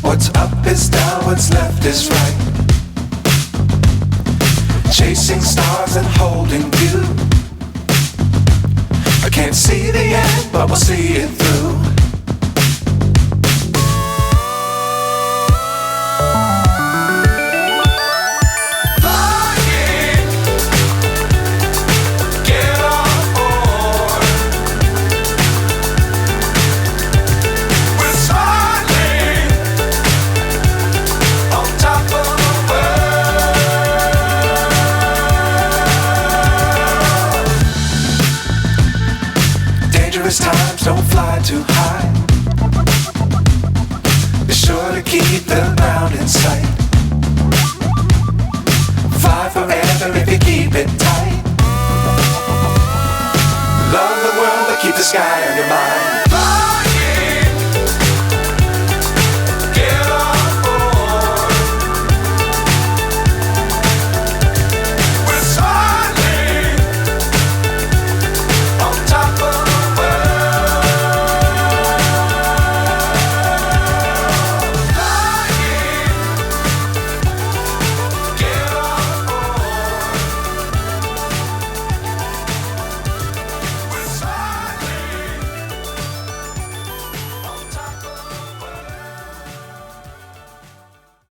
What's up is down, what's left is right. Chasing stars and holding you. I can't see the end, but we'll see it through. Dangerous times, don't fly too high. Be sure to keep the ground in sight. Fly forever if you keep it tight. Love the world, but keep the sky on your mind.